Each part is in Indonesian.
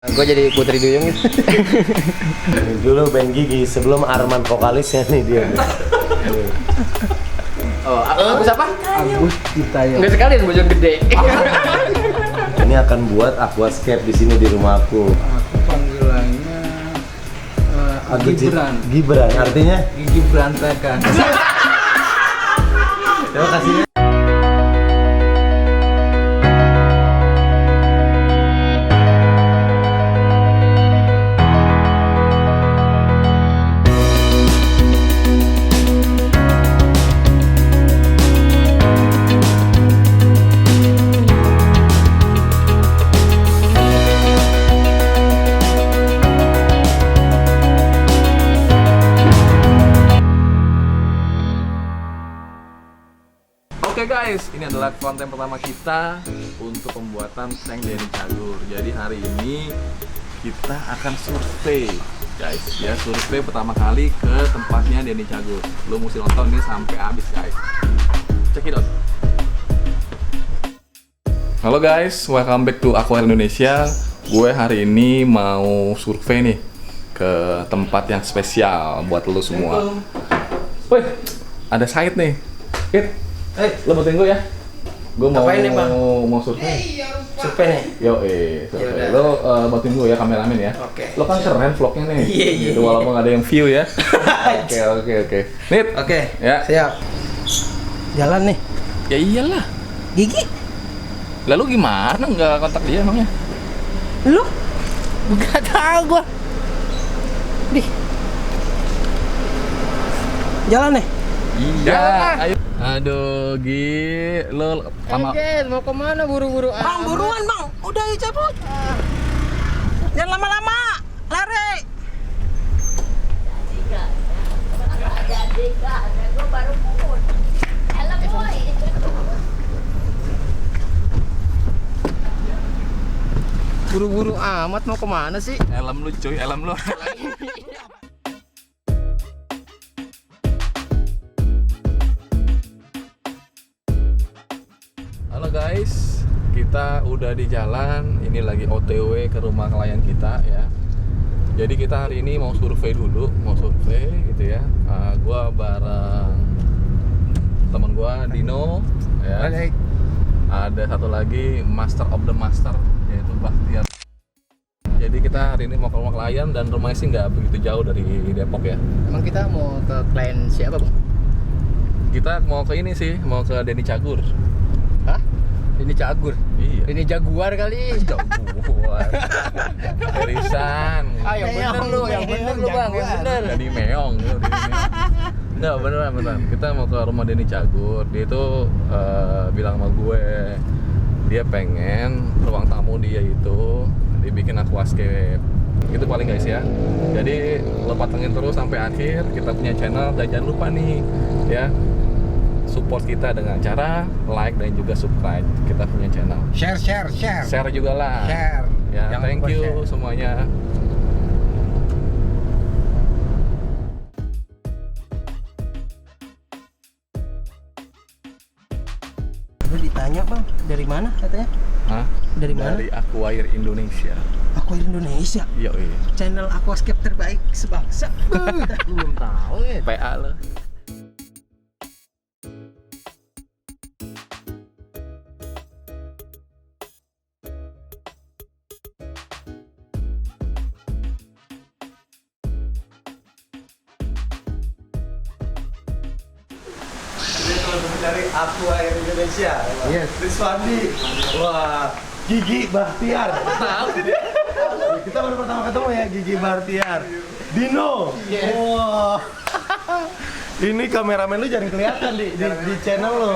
Gue jadi Putri Duyung gitu. Dulu band Gigi sebelum Arman vokalisnya nih dia. Oh, Agus apa? Agus Citayam. Enggak sekalian bojong gede. Ini akan buat aquascape di sini di rumahku. Aku panggilannya Gibran. Gibran artinya? Gigi berantakan. Terima kasih. Oke guys, ini adalah konten pertama kita untuk pembuatan tank Denny Cagur. Jadi hari ini kita akan survei guys, ya survei pertama kali ke tempatnya Denny Cagur. Lo mesti nonton ini sampai habis guys. Check it out. Halo guys, welcome back to Aqua Indonesia. Gue hari ini mau survei nih ke tempat yang spesial buat lo semua. Woi, ada Said nih. Lo bantuin gue ya. Gue mau Apain nih, Bang? mau survei. Survei nih. Survei. Lo bantuin gue ya, kameramen ya. Oke. Lo kan keren vlognya nih. Iya. Gitu, walaupun nggak ada yang view ya. Oke. Nit. Oke. Ya. Siap. Jalan nih. Ya iyalah. Gigi. Lalu gimana nggak kontak dia emangnya? Lu? Gak tahu gua. Dih. Jalan nih. Iya. Ayo. Aduh, Gi, lo lama. Mau kemana buru-buru? Bang, buruan bang, udah ya cabut. Jangan lama-lama, lari. Buru-buru amat mau kemana sih? Helm lu cuy, helm lu. Halo guys, kita udah di jalan. Ini lagi OTW ke rumah klien kita ya. Jadi kita hari ini mau survei dulu, gitu ya. Gua bareng teman gua Dino ya. Ada satu lagi Master of the Master yaitu Bahtiar. Jadi kita hari ini mau ke rumah klien dan rumahnya sih nggak begitu jauh dari Depok ya. Emang kita mau ke klien siapa, Bang? Kita mau ke ini sih, mau ke Denny Cagur. Hah? Ini Cagur. Iya. Ini Jaguar kali. Jaguar. Erisan. Yang bener lu Bang, yang bener. Jadi meong. Nggak, beneran. Kita mau ke rumah Denny Cagur. Dia itu bilang sama gue, dia pengen ruang tamu dia itu dibikin aquascape. Itu paling guys ya. Jadi lo patengin terus sampai akhir. Kita punya channel dan jangan lupa nih ya, support kita dengan cara like dan juga subscribe kita punya channel. Share juga lah. Ya, Jangan thank lupa you share. semuanya. Lu ditanya bang, dari mana katanya? Hah? Dari mana? Dari Aquair Indonesia. Aqua Indonesia, Yo, channel aquascape terbaik sebangsa. Belum tahu ya. PA lo. Dari Aqua Indonesia. Yes. Rizwandi. Wah, Gigi Bahtiar. Tahu dia. Kita baru pertama ketemu ya, Gigi Bahtiar. Dino. Wah. Ini kameramen lu jangan kelihatan di channel lo.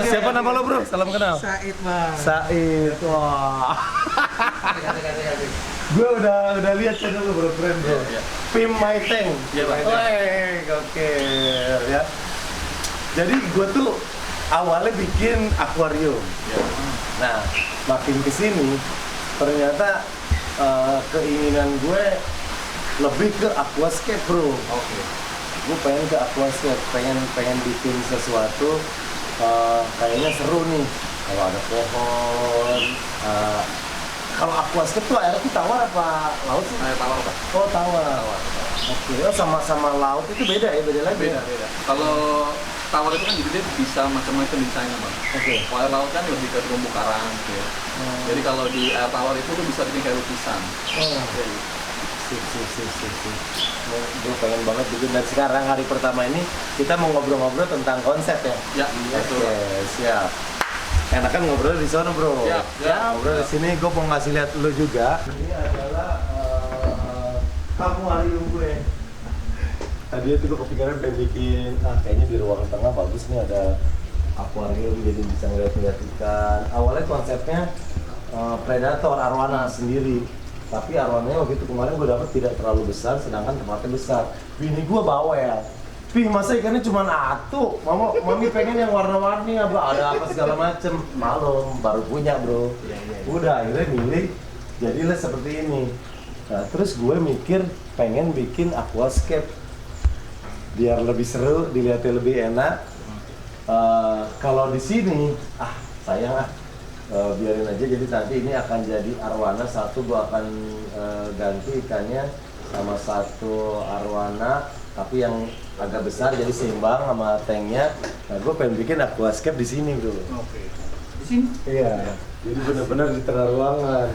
Siapa nama lo, Bro? Salam kenal. Said bang. Said. Wah. Gue udah lihat channel lo, Bro, keren bro. Pim My Tank. Iya, Bang. Wih, gokil ya. Jadi gue tuh awalnya bikin akuarium. Nah, makin kesini ternyata keinginan gue lebih ke aquascape, bro. Oke. Gue pengen ke aquascape, pengen bikin sesuatu kayaknya seru nih. Kalau ada pohon, Kalau aquascape tuh air itu tawar apa laut sih? Air tawar Pak. Oh tawar. Oke, oh sama laut itu beda ya, beda lagi. Beda. Kalau tawar itu kan jadi dia bisa macam-macam desainnya Bang. Oke. Kalau air laut kan lebih ke terumbu karang gitu ya. Jadi kalau di air tawar itu tuh bisa bikin kayak lukisan. Oh. Sip. Gue pengen banget bikin dari sekarang hari pertama ini kita mau ngobrol-ngobrol tentang konsep ya. Ya, betul. Oke, siap. Enakan ngobrol di sana bro. Siap. Ngobrol di sini gue mau ngasih lihat lu juga. Ini adalah akuarium gue. Tadi itu gue kepikiran pengen bikin, kayaknya di ruang tengah bagus nih ada akuarium jadi bisa ngeliat ikan. Awalnya konsepnya predator arwana sendiri. Tapi arwananya waktu itu kemarin gue dapet tidak terlalu besar, sedangkan tempatnya besar. Bini gue bawel. Pih, masa ikannya cuma satu? Mami pengen yang warna-warni ada apa segala macem. Malum, baru punya bro. Udah akhirnya milih, jadilah seperti ini. Nah, terus gue mikir pengen bikin aquascape biar lebih seru, dilihatnya lebih enak. Kalau di sini, sayang biarin aja. Jadi nanti ini akan jadi arwana satu, gue akan ganti ikannya sama satu arwana, tapi yang agak besar jadi seimbang sama tanknya. Nah, gue pengen bikin aquascape di sini bro. Oke. Di sini? Iya. Jadi benar-benar di tengah ruangan.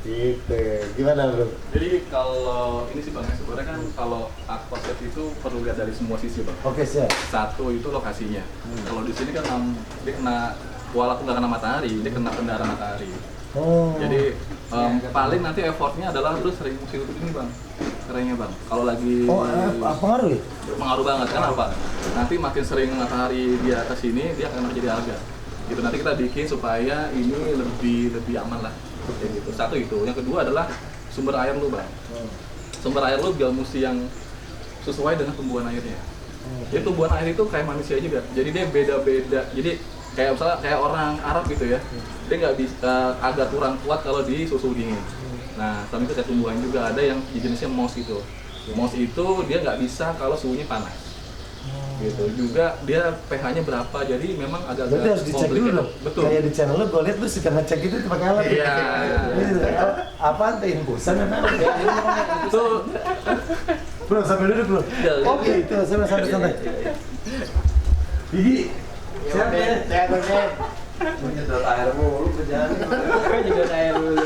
Gitu. Gimana bro? Jadi kalau ini sih Bang, sebenarnya kan kalau aquascape itu perlu lihat dari semua sisi Bang. Oke, siap. Satu itu lokasinya. Kalau di sini kan dia kena, walaupun nggak kena matahari, dia kena kendara matahari. Oh. Jadi paling nanti effortnya adalah lu sering mesti tutup ini Bang, kerennya Bang. Kalau lagi pengaruh ya? pengaruh banget kan apa? Nanti makin sering matahari di atas ini dia akan menjadi alga. Gitu nanti kita bikin supaya ini lebih aman lah. Kayak gitu. Satu itu. Yang kedua adalah sumber air lu Bang. Sumber air lu juga mesti yang sesuai dengan tumbuhan airnya. Jadi tumbuhan air itu kayak manusia juga. Jadi dia beda-beda. Jadi kayak misalnya kayak orang Arab gitu ya, dia nggak bisa, agak kurang kuat kalau di suhu dingin. Nah, sama itu kayak tumbuhan juga ada yang jenisnya moss gitu. Moss itu dia nggak bisa kalau suhunya panas. Gitu. Juga dia pH-nya berapa, jadi memang agak-agak berarti harus dicek dulu dong. Betul. Kayak di channel lu, gue liat lu suka ngecek itu pakai alat. Iya. Apaan tuh infusan apa? Itu Bro, sambil duduk bro. Oke, itu sambil santai. Gigi, siapa ya? Gue nyedot air mulu kerjaan. Nyedot air dulu.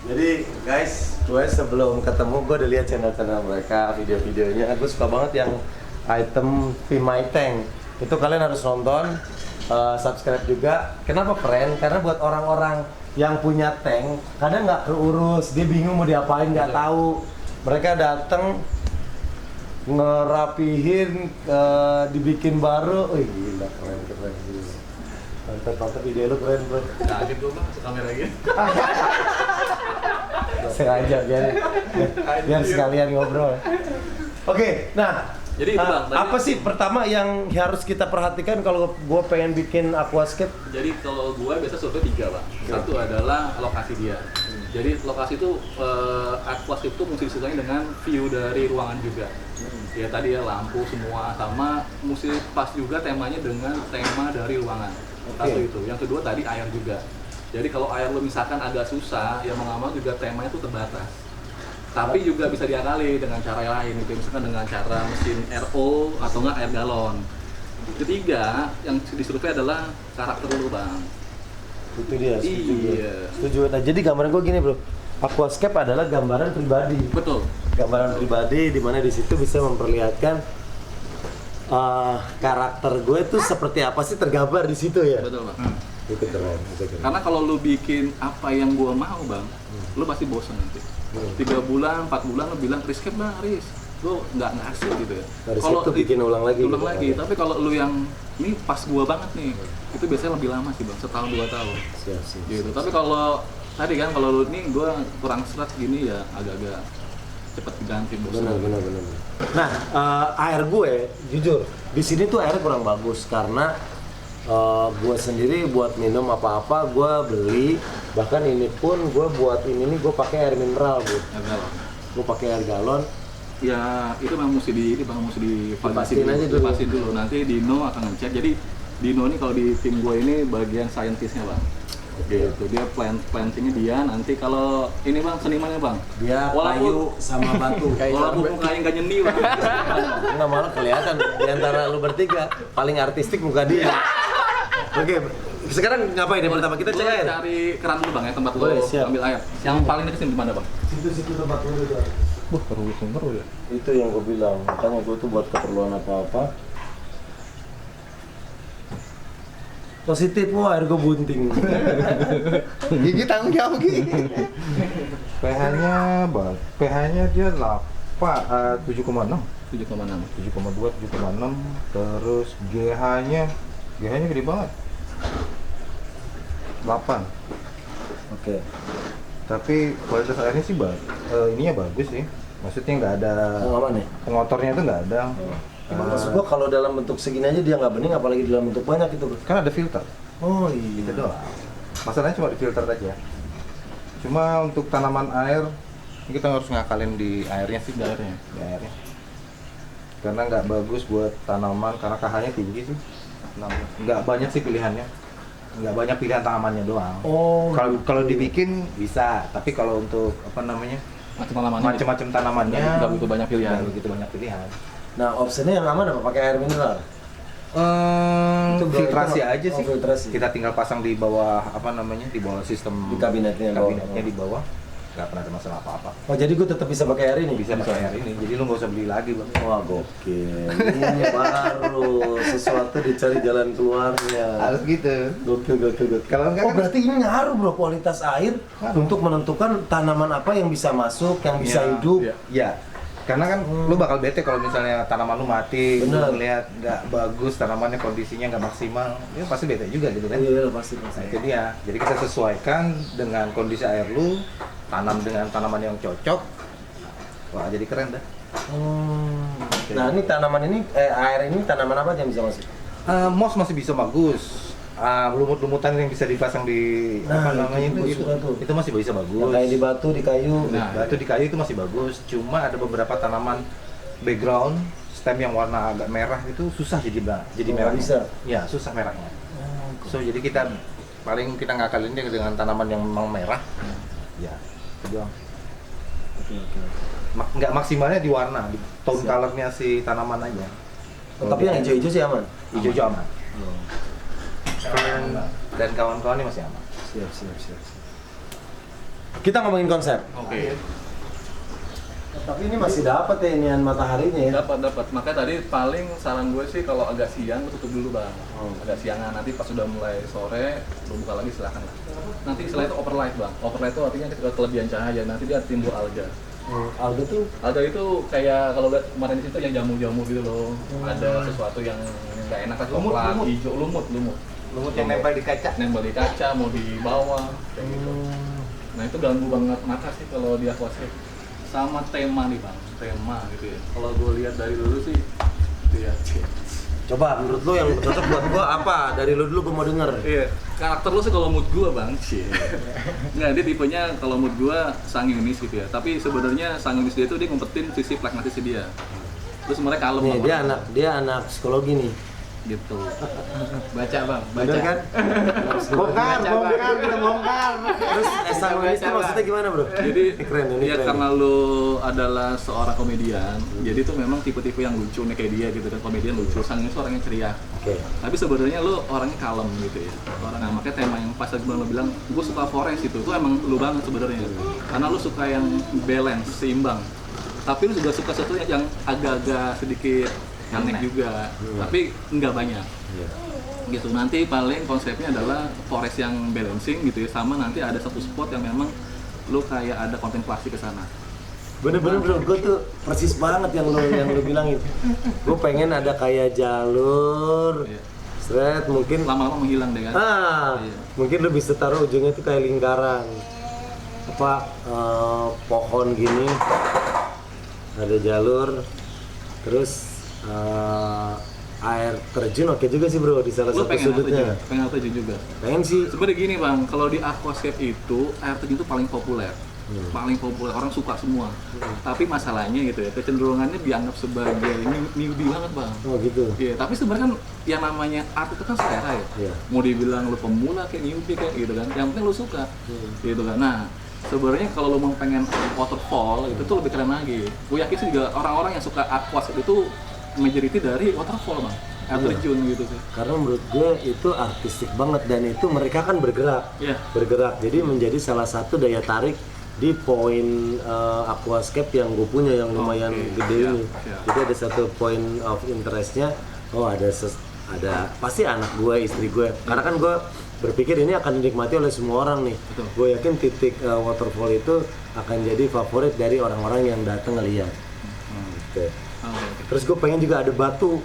Jadi guys, gue sebelum ketemu gue udah lihat channel-channel mereka, video-videonya. Gue suka banget yang item Be My Tank. Itu kalian harus nonton, subscribe juga. Kenapa keren? Karena buat orang-orang yang punya tank, kadang nggak keurus, dia bingung mau diapain, nggak tahu. Mereka datang ngerapihin, dibikin baru. Wih gila, keren. Mantap video lu keren bro. kaget gue Bang, kamera gitu. Sengaja biar sekalian ngobrol. Oke, nah Jadi itu Bang, tadi- apa sih pertama yang harus kita perhatikan kalau gue pengen bikin aquascape? Jadi kalau gua biasa survei 3 Bang. Satu adalah lokasi dia. Jadi lokasi itu aquascape itu mesti disesuaikan dengan view dari ruangan juga. Ya tadi ya lampu semua, sama mesti pas juga temanya dengan tema dari ruangan. Satu itu. Yang kedua tadi air juga. Jadi kalau air lo misalkan agak susah, ya mau nggak mau juga temanya itu terbatas. Tapi juga bisa diakali dengan cara lain, gitu. Misalkan dengan cara mesin RO atau nggak air galon. Ketiga, yang disurvei adalah karakter lu Bang. Itu dia. Iya. Setuju. Nah jadi gambaran gue gini bro, aquascape adalah gambaran pribadi. Betul. Gambaran pribadi di mana di situ bisa memperlihatkan karakter gue tuh seperti apa sih tergambar di situ ya. Betul Bang. Itu keren. Karena kalau lu bikin apa yang gua mau Bang, lu pasti bosan nanti. 3 bulan, 4 bulan lu bilang Riscape Bang, lu nggak asik gitu ya. Kalau itu bikin ulang lagi. Ulang lagi. Tapi kalau lu yang ini pas gua banget nih, itu biasanya lebih lama sih Bang, setahun 2 tahun. Siap. Gitu. Tapi kalau tadi kan kalau lu nih gua kurang serat gini ya agak-agak cepet diganti bosan. Benar. Nah, air gue jujur di sini tuh airnya kurang bagus karena gue sendiri buat minum apa-apa gue beli, bahkan ini pun gue buat ini nih gue pakai air mineral bu. Gue pakai air galon. Ya itu memang mesti divalidasi Dipastiin aja dulu. Dipastiin dulu. Nanti Dino akan ngecek. Jadi Dino ini kalau di tim gue ini bagian saintisnya bang. Gitu, dia plantingnya dia. Nanti kalau ini bang senimannya bang. Dia kayu sama batu. Walaupun mukanya nggak nyeni bang. Nggak malah kelihatan di antara lu bertiga paling artistik muka dia. Oke, sekarang ngapain ya pertama kita cek air? Cari keran dulu bang ya tempat lo Boleh, siap. ambil air. Yang paling dekat sini di mana bang? Situ tempat lu itu. Wah seru ya. Itu yang gue bilang, makanya gue tuh buat keperluan apa-apa positif, wah air gue bunting. Gigi tanggung jawab Gigi. pH-nya pH-nya dia 7,6. 7,6. 7,2, 7,6. Terus GH-nya gede banget. 8. Oke. Tapi kualitas airnya sih ininya bagus sih. Maksudnya nggak ada Aman ya? pengotornya itu nggak ada. Cuma maksud gua kalau dalam bentuk segini aja dia nggak bening, apalagi dalam bentuk banyak gitu. Kan ada filter. Oh Gitu iya. doang. Masalahnya cuma di filter aja. Cuma untuk tanaman air ini kita harus ngakalin di airnya sih, Di airnya. Di airnya. Karena nggak bagus buat tanaman karena KH-nya tinggi sih. Nggak banyak sih pilihannya. Nggak banyak pilihan tanamannya doang. Oh. Kalau dibikin bisa, tapi kalau untuk apa namanya macam-macam tanamannya nggak begitu banyak pilihan. nggak begitu banyak pilihan. Nah opsinya yang aman apa? Pakai air mineral? Filtrasi itu- aja sih. filtrasi. Kita tinggal pasang di bawah apa namanya di bawah sistem Di kabinetnya, kabinetnya bawah. di bawah. Nggak pernah ada masalah apa-apa. Oh jadi gue tetap bisa pakai air ini? Bisa pakai air ini. Jadi lu nggak usah beli lagi bang. Wah gokil. Ini baru sesuatu dicari jalan keluarnya. Harus gitu. Gokil. Kalau enggak Oh kan berarti ini ngaruh bro kualitas air untuk menentukan tanaman apa yang bisa masuk, yang bisa Iya, hidup. iya. ya. Karena kan lu bakal bete kalau misalnya tanaman lu mati, lu Bener. ngeliat nggak bagus, tanamannya kondisinya nggak maksimal, ya pasti bete juga gitu kan. Iya pasti. Nah itu dia. Jadi kita sesuaikan dengan kondisi air lu, tanam dengan tanaman yang cocok. Wah jadi keren dah. Nah ini tanaman ini, air ini tanaman apa aja yang bisa masuk? Moss masih bisa bagus. Lumut-lumutan yang bisa dipasang di Nah, apa namanya itu itu, suka tuh. itu masih bisa bagus. Yang kayak di batu, di kayu. Nah, batu di kayu itu masih bagus. Cuma ada beberapa tanaman background stem yang warna agak merah itu susah jadi merah. Bisa. Ya, susah merahnya. So jadi kita paling kita ngakalin dia dengan tanaman yang memang merah. Ya, itu doang. Oke. Nggak maksimalnya di warna, di tone Siap. colornya si tanaman aja. Oh, tapi yang hijau-hijau sih aman. Hijau-hijau aman. Dan kawan-kawannya masih aman. Siap. Kita ngomongin konsep. Oke. Tapi ini masih dapat ya inian mataharinya ya. Dapat. Makanya tadi paling saran gue sih kalau agak siang lu tutup dulu bang. Oh. Agak siangan, nanti pas sudah mulai sore lu buka lagi silakan lah. Nanti istilah itu overlight bang. Overlight itu artinya ketika kelebihan cahaya nanti dia timbul alga. Alga tuh Alga itu kayak kalau lihat kemarin di situ yang jamu-jamu gitu loh. Ada sesuatu yang nggak enak kan, coklat, hijau, lumut. Lumut yang nempel di kaca. Nempel di kaca, mau di bawah, kayak gitu. Nah itu ganggu banget mata sih kalau di aquascape. Sama tema nih bang, tema gitu ya. Kalau gue lihat dari dulu sih, itu ya. coba menurut lu yang cocok buat gua apa? Dari lu dulu gua mau denger. Iya, karakter lu sih kalau mood gue bang, sih. Nggak, dia tipenya kalau mood gue sanguinis gitu ya. Tapi sebenarnya sanguinis dia tuh dia ngumpetin sisi pragmatisnya dia. Terus sebenarnya kalem Nih, sama dia anak psikologi nih. gitu. Baca bang, Bener baca. kan? Bongkar, kita bongkar. Terus sanguinis itu maksudnya gimana, Bro? Jadi Keren, ini ya keren. karena lu adalah seorang komedian, jadi tuh memang tipe-tipe yang lucu nih kayak dia gitu kan, komedian lucu, sanguinis tuh orangnya ceria. Oke. Tapi sebenarnya lu orangnya kalem gitu ya. Nah, makanya tema yang pas tadi lu bilang, gue suka forest itu emang lu banget sebenarnya. Karena lu suka yang balance, seimbang. Tapi lu juga suka sesuatu yang agak-agak sedikit aneh juga, tapi nggak banyak. Gitu. Nanti paling konsepnya adalah forest yang balancing gitu ya, sama nanti ada satu spot yang memang lu kayak ada kontemplasi ke sana. Bener-bener bro, gue tuh persis banget yang lu bilang itu. Gue pengen ada kayak jalur, Iya. seret mungkin. Lama-lama menghilang deh kan. Iya. Mungkin lu bisa taruh ujungnya tuh kayak lingkaran. Apa pohon gini, ada jalur, terus air terjun oke juga sih bro di salah Lu satu pengen sudutnya. air terjun juga. Pengen sih. Sebenarnya gini bang, kalau di aquascape itu air terjun itu paling populer. paling populer, orang suka semua. Tapi masalahnya gitu ya, kecenderungannya dianggap sebagai newbie banget bang. Oh gitu. Iya, tapi sebenarnya kan yang namanya art itu kan selera ya. Iya. Mau dibilang lu pemula kayak newbie kayak gitu kan, yang penting lu suka, gitu kan. Nah, sebenarnya kalau lu mau pengen waterfall itu tuh lebih keren lagi. Gue yakin sih juga orang-orang yang suka aquascape itu majority dari waterfall bang. Air terjun gitu sih. Karena menurut gue itu artistik banget dan itu mereka kan bergerak, bergerak. Jadi menjadi salah satu daya tarik di poin aquascape yang gue punya yang lumayan gede ini. Jadi ada satu point of interestnya. Oh ada pasti anak gue, istri gue. Karena kan gue berpikir ini akan dinikmati oleh semua orang nih. Gue yakin titik waterfall itu akan jadi favorit dari orang-orang yang datang ngeliat. Gitu. Terus gue pengen juga ada batu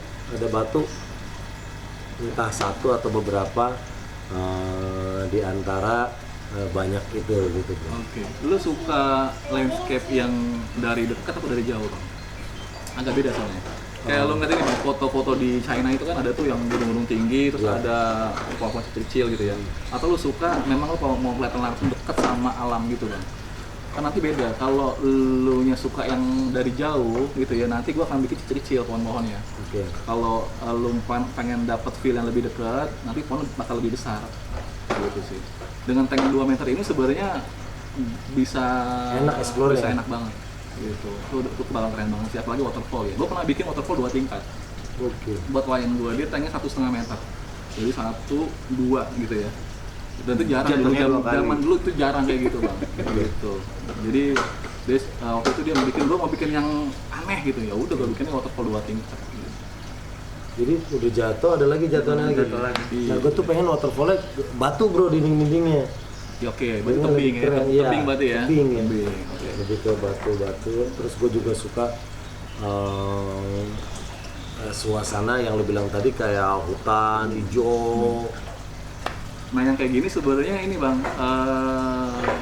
entah satu atau beberapa di antara banyak itu gitu. Oke. Lu suka landscape yang dari dekat atau dari jauh bang? Agak beda soalnya. Kayak lu ngeliat ini bang, foto-foto di China itu kan ada tuh yang gunung-gunung tinggi, terus ada pulau-pulau kecil gitu ya. Atau lu suka memang lu mau kelihatan langsung dekat sama alam gitu bang? Kan nanti beda, kalau lu nya suka yang dari jauh gitu ya, nanti gua akan bikin kecil-kecil pohon-pohonnya. Kalau lu pengen dapat feel yang lebih dekat, nanti pohon bakal lebih besar gitu sih. Dengan tank 2 meter ini sebenarnya bisa enak banget gitu. Itu bakal keren banget sih, apalagi waterfall ya. Gua pernah bikin waterfall 2 tingkat. Buat klien gua, dia tanknya 1,5 meter. Jadi 1, 2 gitu ya. Dan itu jarang, zaman dulu itu jarang kayak gitu bang. Gitu. Jadi waktu itu dia mau bikin yang aneh gitu, ya udah gue bikinnya waterfall 2 tingkat. Gitu. Jadi udah jatuh, ada lagi jatuhnya lagi. Nah gue tuh pengen waterfallnya batu bro, dinding-dindingnya. Ya, oke, berarti tebing ya, tebing berarti ya. Tebing ya. Okay. Lebih ke batu-batu. Terus gue juga suka suasana yang lo bilang tadi kayak hutan hijau. Nah yang kayak gini sebenarnya ini bang,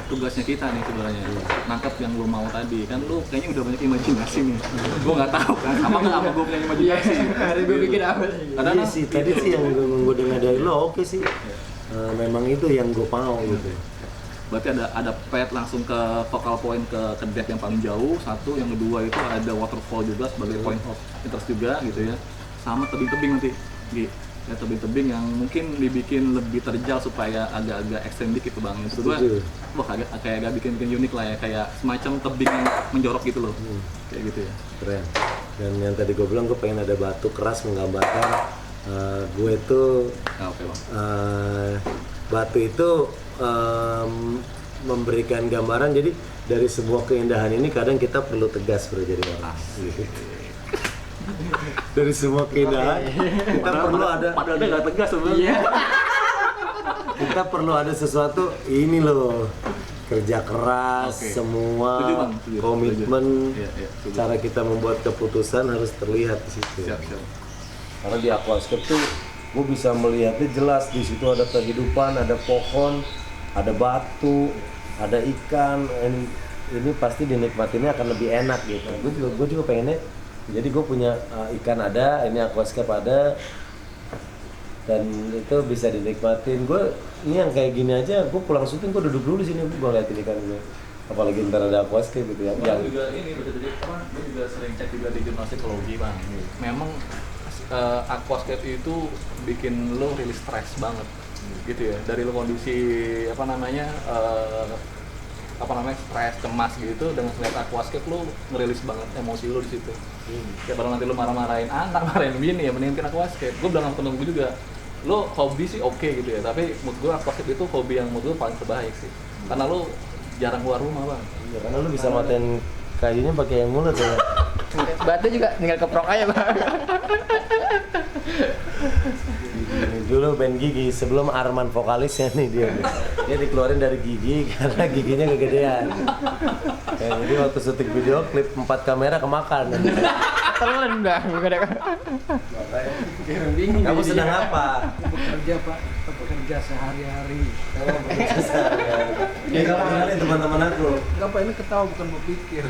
tugasnya kita nih sebenarnya nangkap yang lo mau tadi. Kan lo kayaknya udah banyak imajinasi nih. Gue nggak tahu kan, sama nggak sama gue punya imajinasi. Hari gue bikin apa sih? Iya sih, tadi sih yang gue dengar dari lo oke sih. Memang itu yang gue mau gitu. Berarti ada pet langsung ke focal point ke depth yang paling jauh. Satu, yang kedua itu ada waterfall juga sebagai point of interest juga gitu ya. Sama tebing-tebing nanti. Ya, tebing-tebing yang mungkin dibikin lebih terjal supaya agak-agak ekstrem dikit bang. Maksud gue, wah kayak agak bikin unik lah ya, kayak semacam tebing yang menjorok gitu loh, kayak gitu ya. Keren. Dan yang tadi gue bilang gue pengen ada batu keras menggambarkan gue tuh batu itu memberikan gambaran. Jadi dari sebuah keindahan ini kadang kita perlu tegas bro jadi orang. Dari semua keindahan kita perlu ada. Padahal dia nggak tegas sebenarnya. Kita perlu ada sesuatu ini loh, kerja keras, semua komitmen, cara kita membuat keputusan harus terlihat di situ. Siap. Karena di aquascape tuh gue bisa melihatnya jelas, di situ ada kehidupan, ada pohon, ada batu, ada ikan. Ini pasti dinikmatinya akan lebih enak gitu. Gue juga pengennya. Jadi gue punya ikan ada, ini aquascape ada, dan itu bisa dinikmatin. Gue ini yang kayak gini aja, gue pulang syuting gue duduk dulu di sini, gue liatin ikan gue. Apalagi ntar ada aquascape gitu ya. Yang juga ini gue juga sering cek juga di jurnal psikologi bang. Memang aquascape itu bikin lo rilis stres banget, gitu ya. Dari lo kondisi stres, cemas gitu, dengan ngeliat aquascape lo ngerilis banget emosi lo di situ. Kayak baru nanti lo marah-marahin anak, marahin bini ya, mendingan aquascape. Gue bilang sama temen gue juga, lo hobi sih oke gitu ya, tapi menurut gue aquascape itu hobi yang menurut gue paling terbaik sih. Karena lo jarang keluar rumah bang. Ya, karena lo bisa matain kayunya pakai yang mulut ya. Batu juga tinggal keprok aja bang. Dulu band Gigi sebelum Arman vokalisnya nih dia dikeluarin dari Gigi karena giginya kegedean. Jadi waktu syuting video klip 4 kamera kemakan. Telan dah, bukan ada. Bingung. Kamu sedang apa? Bekerja pak, bekerja sehari-hari. Ya kamu kenalin teman-teman aku. Enggak pak, ini ketawa bukan berpikir.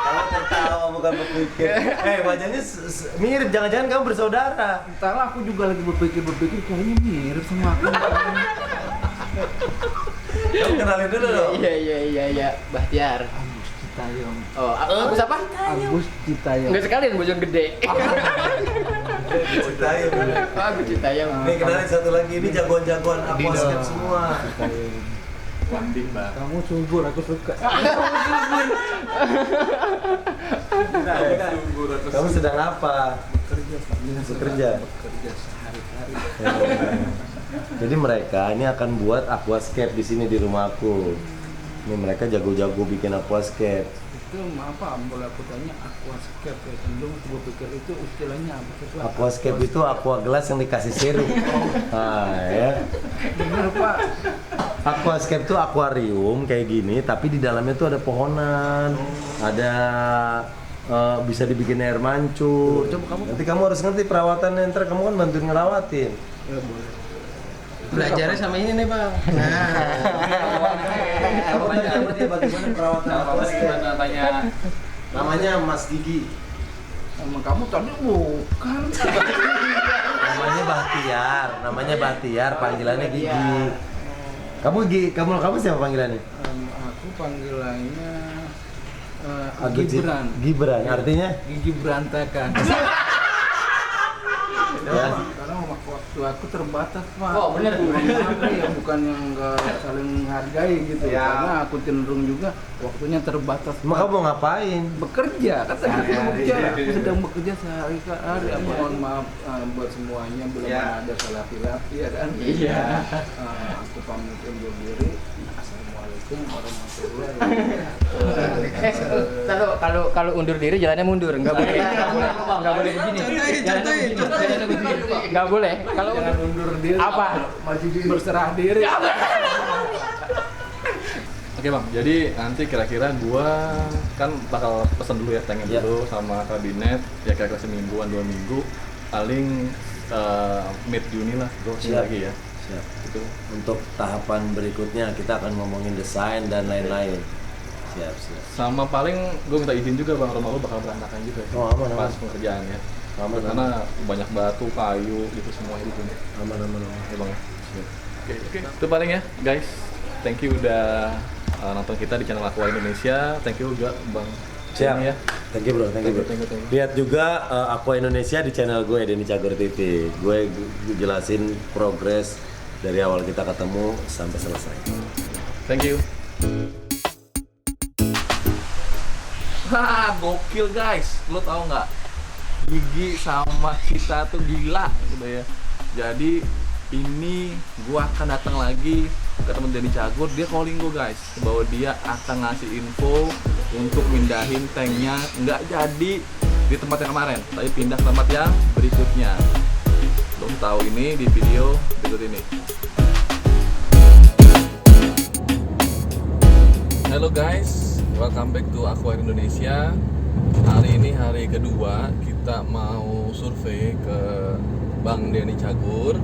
Kamu tertawa bukan berpikir. Wajahnya mirip, jangan-jangan kamu bersaudara. Entahlah, aku juga lagi berpikir kayaknya mirip sama aku. Kamu kenalin dulu dong. Iya, Bahtiar. Agus Citayam. Oh, Agus apa? Agus Citayam. Enggak sekalian bojong gede. Citayam. Oh, Agus Citayam. Nih kenalin satu lagi, ini jagoan-jagoan aquascape semua. Kamu subur, aku suka. Kamu sedang apa? Bekerja. Bekerja sehari-hari. Jadi mereka ini akan buat aquascape di sini di rumahku. Ini mereka jago-jago bikin aquascape. Itu apa? Boleh aku tanya aquascape ya? Sebelum aku pikir itu istilahnya apa sih, Pak? Aquascape itu aqua gelas yang dikasih sirup. Nah, ya. Bener, Pak. Aquascape itu akuarium kayak gini, tapi di dalamnya tuh ada pohonan, ada bisa dibikin air mancur. Nanti kamu harus ngerti perawatannya, ntar kamu kan bantuin ngerawatin. Ya boleh. Belajarnya sama ini nih, Bang. Kamu tanya sama dia bagaimana perawatan aquascape. Namanya Mas Gigi. Sama kamu tadi bukan. Namanya Bahtiar, panggilannya Gigi. Kamu siapa panggilannya? Aku panggilannya Gibran. Gibran. Gibran, artinya? Gigi berantakan. Ya. Karena waktu aku terbatas, Pak. Oh, bener. Bukan yang nggak saling menghargai gitu. Ya. Karena aku cenderung juga waktunya terbatas. Emang kamu mau ngapain? Bekerja, kan tadi aku mau bicara. Aku sedang bekerja sehari-hari. Mohon maaf buat semuanya, belum ada salah hilaf, ya kan? Iya. Aku pamit undur diri. Assalamualaikum warahmatullahi wabarakatuh. Kalau undur diri jalannya mundur, nggak boleh begini. Nggak boleh. Kalau Jangan undur diri. apa? Maju berserah diri. Oke bang, jadi nanti kira-kira gua kan bakal pesen dulu ya tanknya Ya. dulu sama kabinet ya kira-kira semingguan 2 minggu paling mid Juni lah gua kesini Siap. lagi ya. Siap. Itu Untuk tahapan berikutnya kita akan ngomongin desain dan lain-lain. Siap. sama paling gua minta izin juga bang, rumah lu bakal berantakan juga Oh, aman, pas aman. pengerjaan ya. Aman, Karena banyak batu, kayu gitu semua di sini. Aman. Ya bang. Oke. Itu paling ya guys. Thank you udah nonton kita di channel Aqua Indonesia. Thank you juga bang. Siap. Ini ya. Thank you bro. Thank you. Lihat juga Aqua Indonesia di channel gue, Denny Cagor TV. Gue jelasin progres dari awal kita ketemu sampai selesai. Thank you. Wah, gokil guys. Lo tau nggak? Gigi sama kita tuh gila gitu ya. Jadi ini gua akan datang lagi ke temen Denny Cagor. Dia calling gua guys, bahwa dia akan ngasih info untuk mindahin tanknya. Nggak jadi di tempat yang kemarin, tapi pindah ke tempat yang berikutnya. Lo tahu ini di video berikut ini. Halo guys, welcome back to Aqua Indonesia. Hari ini hari kedua kita mau survei ke Bang Denny Cagor.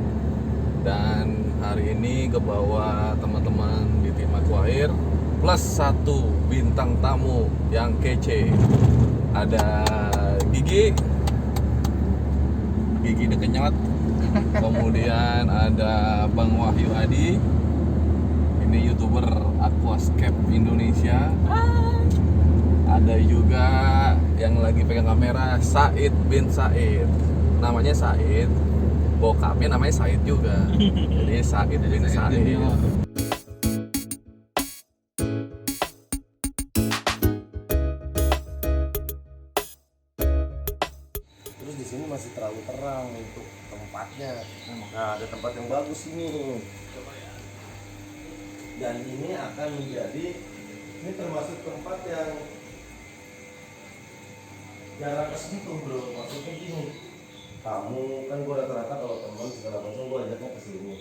Dan hari ini kebawa teman-teman di tim Aquair plus 1 bintang tamu yang kece. Ada Gigi Dekenyot. Kemudian ada Bang Wahyu Adi. Ini YouTuber Aquascape Indonesia. Ada juga yang lagi pegang kamera, Said bin Said. Namanya Said, bokapnya namanya Said juga. Jadi Said bin Said. Terus di sini masih terlalu terang untuk tempatnya. Nah, ada tempat yang bagus ini. Dan ini akan menjadi, ini termasuk tempat yang jarang kesentuh bro. Maksudnya gini, kamu kan gua rata-rata kalau teman segala macam gua ajaknya ke sini.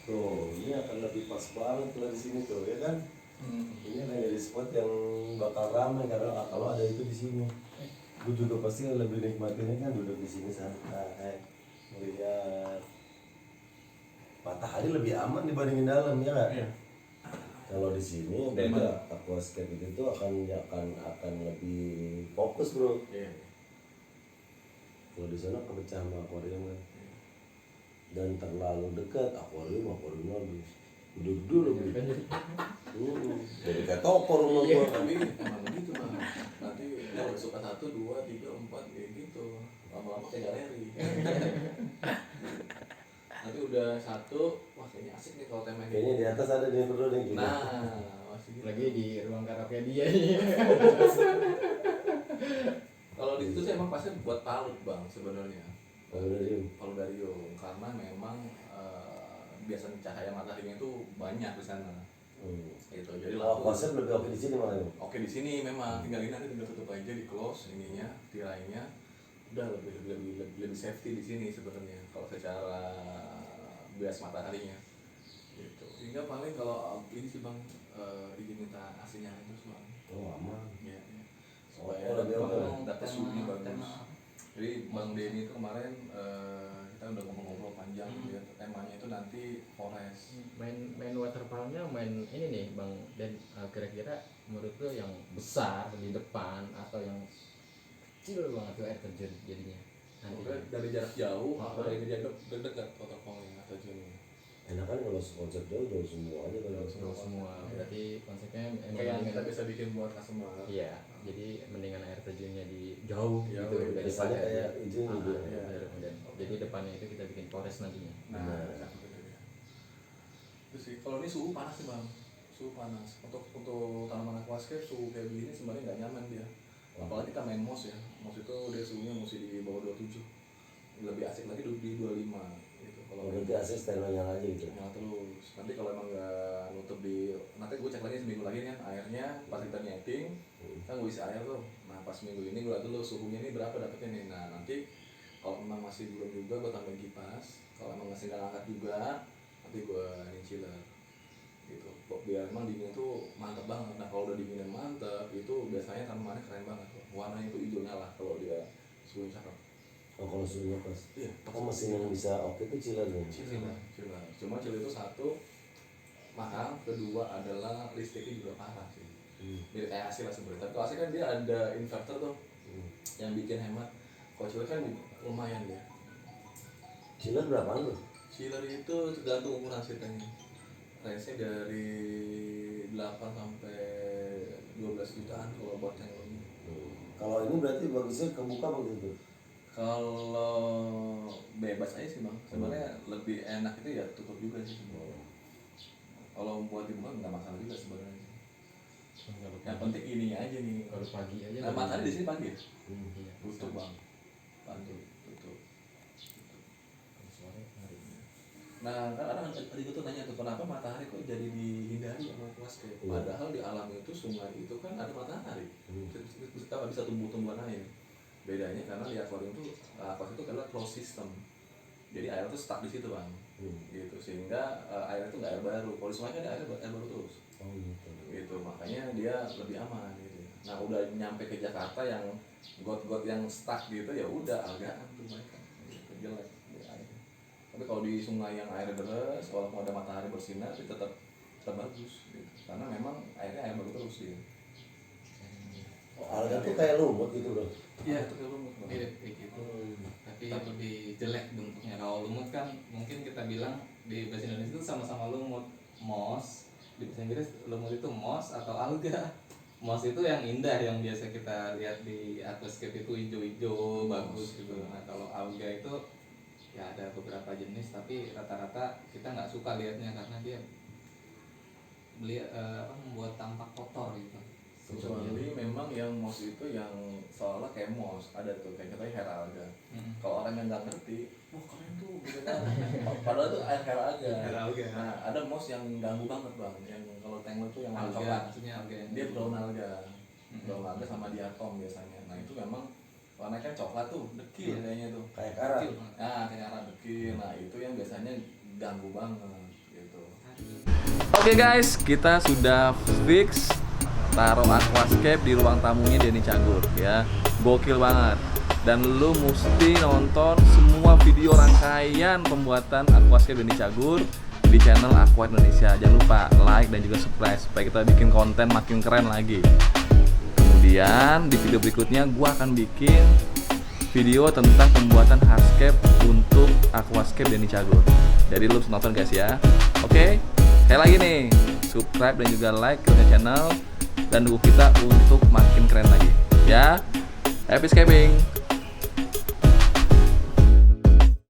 Tuh, ini akan lebih pas banget kalau di sini tuh, ya kan? Ini akan jadi spot yang bakal ramai karena kalau ada itu di sini. Gue juga pasti lebih nikmatinnya kan duduk di sini santai, melihat matahari lebih aman dibandingin dalam, ya nggak? Iya. Kalau di sini beda, aquascape itu akan lebih fokus bro. Kalau di sana kepecah sama akuarium kan, dan terlalu dekat akuarium habis. Duduk dulu. Jadi kayak toko rumah gua. Tapi emang begitu Bang. Nanti kalau suka 1, 2, 3, 4 kayak gitu. Lama-lama kayak galeri. Nanti udah 1, wah kayaknya asik nih kalau tema Kayaknya di atas ada yang perlu nih gitu. Nah, masih gitu. Lagi di ruang karaoke dia. Kalau di situ sih emang pasti buat palut Bang sebenarnya. Paludarium. Paludarium karena memang biasanya cahaya mataharinya itu banyak di sana. Gitu. Jadi Konsep lebih oke di sini malah. Oke di sini memang tinggal ini nanti tinggal tutup aja di close ininya tirainya udah lebih safety di sini sebenarnya kalau secara bias mataharinya gitu. Hingga paling kalau ini sih Bang izin minta AC-nya terus Bang. Oh aman. Ya. Oh, lebih oke. Data suhunya bagus. Jadi Bang Denny itu kemarin kita udah ngobrol panjang ya. Temanya itu nanti forest. Main waterfallnya main ini nih Bang, dan kira-kira menurut lo yang besar di depan atau yang kecil banget tuh air terjun jadinya? Dari jarak jauh atau dari jarak dekat waterfallnya atau terjunnya? Enakan kalau konsep jauh semua aja kalau Semua. Berarti konsepnya emang Kayak yang kita mendingan- bisa bikin buat customer. Iya, jadi mendingan air terjunnya di jauh Jauh, gitu iya. biasanya kayak izin gitu. Iya. Dan jadi depannya itu kita bikin forest nantinya. Nah, itu sih. Kalau ini suhu panas sih Bang, suhu panas. Untuk tanaman aquascape suhu kayak begini sebenarnya nggak nyaman dia. Apalagi kita main moss ya, moss itu dia suhunya mesti di bawah 27. Lebih asik lagi di 25 gitu. Kalau Berarti AC stereo nyala aja gitu. nyala terus. Nanti kalau emang nggak nutup nanti gue cek lagi seminggu lagi kan airnya pas kita netting, kan gue isi air tuh. Nah pas minggu ini gue lihat dulu suhunya ini berapa dapetnya nih. Nah nanti kalau memang masih belum juga gue tambahin kipas. Kalau emang masih nggak angkat juga, nanti gue chiller gitu. Biar emang dingin tuh mantep banget. Nah kalau udah dingin dan mantep itu biasanya tanamannya keren banget. Warnanya itu hijau nyala kalau dia suhu cakep. Oh kalau suruhnya pas. Iya. Oh mesin yang bisa oke itu chiller nih. Chiller. Cuma chiller itu satu mahal, kedua adalah listriknya juga parah sih. Mirip kayak AC lah sebenarnya. Tapi kalau AC kan dia ada inverter tuh yang bikin hemat. Kalau chiller kan lumayan dia. Chiller berapaan tuh? Chiller itu tergantung ukuran setnya. Range-nya dari 8 sampai 12 jutaan kalau buat yang lebih. Kalau ini berarti bagusnya kebuka begitu. Kalau bebas aja sih Bang. Sebenarnya lebih enak itu ya tutup juga sih sebenarnya. Kalau buat dibuka nggak masalah juga sebenarnya. Yang penting ininya aja nih. Kalau pagi aja. Nah, matahari di sini pagi ya? Iya. Tutup Bang. Tutup. Sore hari. Nah, kan ada tadi gue tuh nanya tuh kenapa matahari kok jadi dihindari sama aquascape? Padahal di alam itu sungai itu kan ada matahari. Bisa tumbuh-tumbuhan air. Bedanya karena di akuarium itu aquascape itu adalah closed system. Jadi air itu stuck di situ Bang. Gitu sehingga air itu nggak air baru. Kalau di sungai kan air baru terus. Oh gitu. Gitu makanya dia lebih aman gitu. Nah udah nyampe ke Jakarta yang got-got yang stuck gitu ya udah algaan tuh mereka gitu, jelek air. Tapi kalau di sungai yang air deras walaupun ada matahari bersinar itu tetap bagus gitu. Karena memang airnya air baru terus dia. Oh, alga tuh kayak lumut gitu loh. Iya, itu kayak lumut Bang. mirip kayak gitu. Tapi lebih jelek bentuknya. Kalau lumut kan mungkin kita bilang di bahasa Indonesia itu sama-sama lumut, moss. Di bahasa Inggris lumut itu moss atau alga. Moss itu yang indah yang biasa kita lihat di aquascape itu hijau-hijau bagus gitu. Nah kalau alga itu ya ada beberapa jenis tapi rata-rata kita nggak suka lihatnya karena dia membuat tampak kotor gitu. Kecuali memang yang moss itu yang seolah kayak moss ada tuh kayak katanya hair alga. Kalau orang yang nggak ngerti, wah keren tuh gitu kan. Padahal tuh air hair alga. Hair alga. Nah ada moss yang ganggu banget Bang. Yang kalau tangle tuh yang warna Alga, coklat. maksudnya alga yang Dia brown alga. Brown alga sama diatom biasanya. Nah itu memang warnanya kan coklat tuh, dekil kayaknya tuh. Kayak karat. kecil. Nah kayak arah dekil. Nah itu yang biasanya ganggu banget gitu. Oke guys, kita sudah fix taruh aquascape di ruang tamunya Denny Cagur ya. Gokil banget. Dan lu mesti nonton semua video rangkaian pembuatan aquascape Denny Cagur di channel Aqua Indonesia. Jangan lupa like dan juga subscribe supaya kita bikin konten makin keren lagi. Kemudian di video berikutnya gua akan bikin video tentang pembuatan hardscape untuk aquascape Denny Cagur. Jadi lu harus nonton guys ya. Oke? Sekali lagi nih, subscribe dan juga like ke channel dan dukung kita untuk makin keren lagi. Ya, happy escaping.